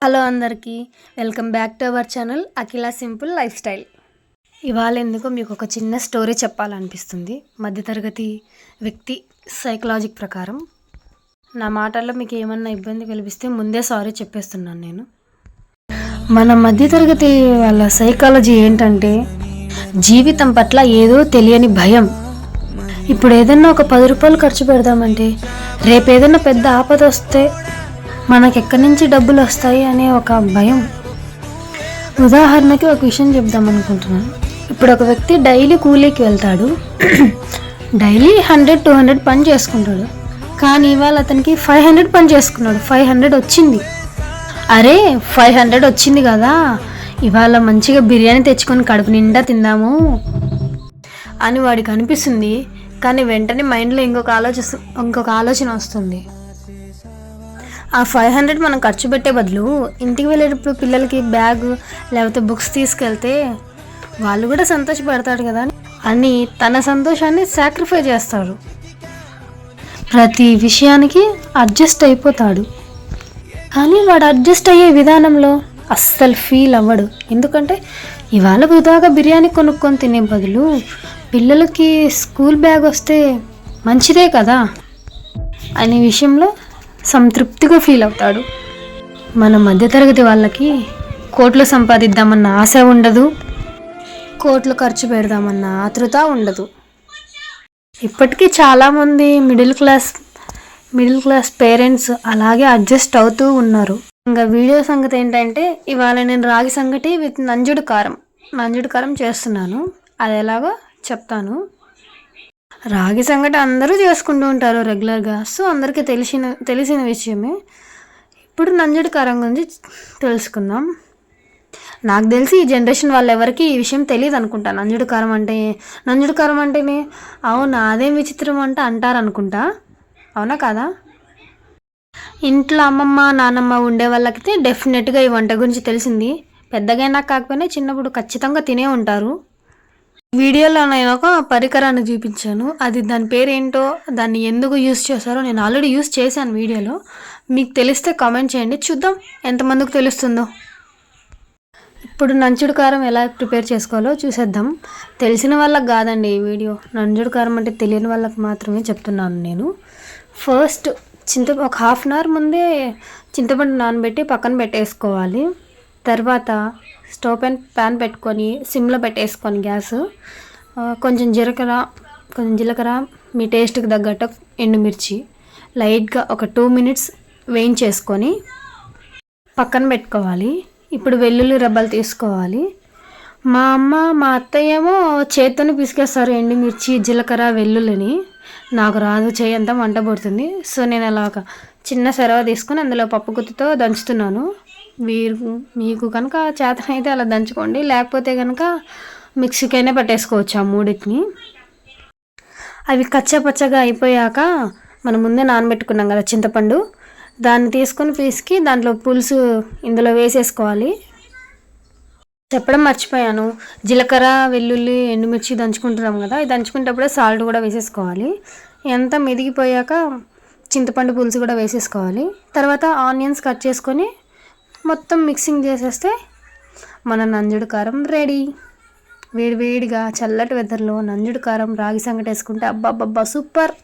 Hello అందరికీ welcome back to our channel Akhila simple life style. ఇవాళ ఎందుకో మీకు ఒక చిన్న స్టోరీ చెప్పాలనిపిస్తుంది. మధ్యతరగతి వ్యక్తి సైకలాజిక్ ప్రకారం నా మాటల్లో మీకు ఏమన్నా ఇబ్బంది కలిపిస్తే ముందే సారీ చెప్పేస్తున్నాను నేను. మన మధ్యతరగతి వాళ్ళ సైకాలజీ ఏంటంటే జీవితం పట్ల ఏదో తెలియని భయం. ఇప్పుడు ఏదన్నా ఒక 10 రూపాయలు ఖర్చు పెడదామంటే రేపు ఏదన్నా పెద్ద ఆపద వస్తే మనకి ఎక్కడి నుంచి డబ్బులు వస్తాయి అనే ఒక భయం. ఉదాహరణకి ఒక విషయం చెప్దాం అనుకుంటున్నాను. ఇప్పుడు ఒక వ్యక్తి డైలీ కూలీకి వెళ్తాడు, డైలీ 100-200 పని చేసుకుంటాడు. కానీ ఇవాళ అతనికి 500 పని చేసుకున్నాడు, 500 వచ్చింది. అరే 500 వచ్చింది కదా, ఇవాళ మంచిగా బిర్యానీ తెచ్చుకొని కడుపు నిండా తిందాము అని వాడికి అనిపిస్తుంది. కానీ వెంటనే మైండ్లో ఇంకొక ఆలోచన వస్తుంది. ఆ 500 మనం ఖర్చు పెట్టే బదులు ఇంటికి వెళ్ళేటప్పుడు పిల్లలకి బ్యాగ్ లేకపోతే బుక్స్ తీసుకెళ్తే వాళ్ళు కూడా సంతోషపడతాడు కదా అని తన సంతోషాన్ని సాక్రిఫై చేస్తాడు. ప్రతి విషయానికి అడ్జస్ట్ అయిపోతాడు. కానీ వాడు అడ్జస్ట్ అయ్యే విధానంలో అస్సలు ఫీల్ అవ్వడు. ఎందుకంటే ఇవాళ వృధాగా బిర్యానీ కొనుక్కొని తినే బదులు పిల్లలకి స్కూల్ బ్యాగ్ వస్తే మంచిదే కదా అనే విషయంలో సంతృప్తిగా ఫీల్ అవుతాడు. మన మధ్యతరగతి వాళ్ళకి కోట్లు సంపాదిద్దామన్న ఆశ ఉండదు, కోట్లు ఖర్చు పెడదామన్న ఆతృత ఉండదు. ఇప్పటికీ చాలామంది మిడిల్ క్లాస్ పేరెంట్స్ అలాగే అడ్జస్ట్ అవుతూ ఉన్నారు. ఇంకా వీడియో సంగతి ఏంటంటే ఇవాళ నేను రాగి సంగటి విత్ నంజుడు కారం చేస్తున్నాను. అది ఎలాగో చెప్తాను. రాగి సంగటి అందరూ చేసుకుంటూ ఉంటారు రెగ్యులర్గా, సో అందరికీ తెలిసిన విషయమే. ఇప్పుడు నంజుడు కారం గురించి తెలుసుకుందాం. నాకు తెలిసి ఈ జనరేషన్ వాళ్ళు ఎవరికి ఈ విషయం తెలియదు అనుకుంటా. నంజుడు కారం అంటేనే అవునా అదేం విచిత్రం అంటే అంటారు అనుకుంటా. అవునా కాదా? ఇంట్లో అమ్మమ్మ నాన్నమ్మ ఉండే వాళ్ళకైతే డెఫినెట్గా ఈ వంట గురించి తెలిసింది. పెద్దగా నాకు కాకపోయినా చిన్నప్పుడు ఖచ్చితంగా తినే ఉంటారు. వీడియోలో నేను ఒక పరికరాన్ని చూపించాను. అది దాని పేరు ఏంటో, దాన్ని ఎందుకు యూస్ చేస్తారో నేను ఆల్రెడీ యూస్ చేశాను వీడియోలో. మీకు తెలిస్తే కామెంట్ చేయండి, చూద్దాం ఎంతమందికి తెలుస్తుందో. ఇప్పుడు నంచుడు కారం ఎలా ప్రిపేర్ చేసుకోవాలో చూసేద్దాం. తెలిసిన వాళ్ళకి కాదండి ఈ వీడియో, నంచుడు కారం అంటే తెలియని వాళ్ళకి మాత్రమే చెప్తున్నాను నేను. ఫస్ట్ ఒక 1/2 అవర్ ముందే చింతపండు నానబెట్టి పక్కన పెట్టేసుకోవాలి. తర్వాత స్టవ్ ప్యాన్ పెట్టుకొని సిమ్లో పెట్టేసుకొని గ్యాస్, కొంచెం జీలకర్ర మీ టేస్ట్కి తగ్గట్టు ఎండుమిర్చి లైట్గా ఒక 2 మినిట్స్ వేయించేసుకొని పక్కన పెట్టుకోవాలి. ఇప్పుడు వెల్లుల్లి రెబ్బలు తీసుకోవాలి. మా అమ్మ మా అత్తయ్య ఏమో చేత్తోనే పిసికేస్తారు ఎండుమిర్చి జీలకర్ర వెల్లుల్లిని. నాకు రాదు, చేయంతా మంట పడుతుంది. సో నేను అలాగ చిన్న సెరవ తీసుకొని అందులో పప్పు గుత్తితో దంచుతున్నాను. మీకు కనుక చేతనైతే అలా దంచుకోండి, లేకపోతే కనుక మిక్సీకైనా పెట్టేసుకోవచ్చు ఆ మూడింటిని. అవి కచ్చపచ్చగా అయిపోయాక మనం ముందే నానబెట్టుకున్నాం కదా చింతపండు, దాన్ని తీసుకొని పిసికి దాంట్లో పులుసు ఇందులో వేసేసుకోవాలి. చెప్పడం మర్చిపోయాను, జీలకర్ర వెల్లుల్లి ఎండుమిర్చి దంచుకుంటున్నాం కదా, ఇది దంచుకునేటప్పుడే సాల్ట్ కూడా వేసేసుకోవాలి. ఎంత మెదిగిపోయాక చింతపండు పులుసు కూడా వేసేసుకోవాలి. తర్వాత ఆనియన్స్ కట్ చేసుకొని మొత్తం మిక్సింగ్ చేసేస్తే మన నంజుడు కారం రెడీ. వేడివేడిగా చల్లటి వెదర్లో నంజుడు కారం రాగి సంగటి వేసుకుంటే అబ్బా సూపర్.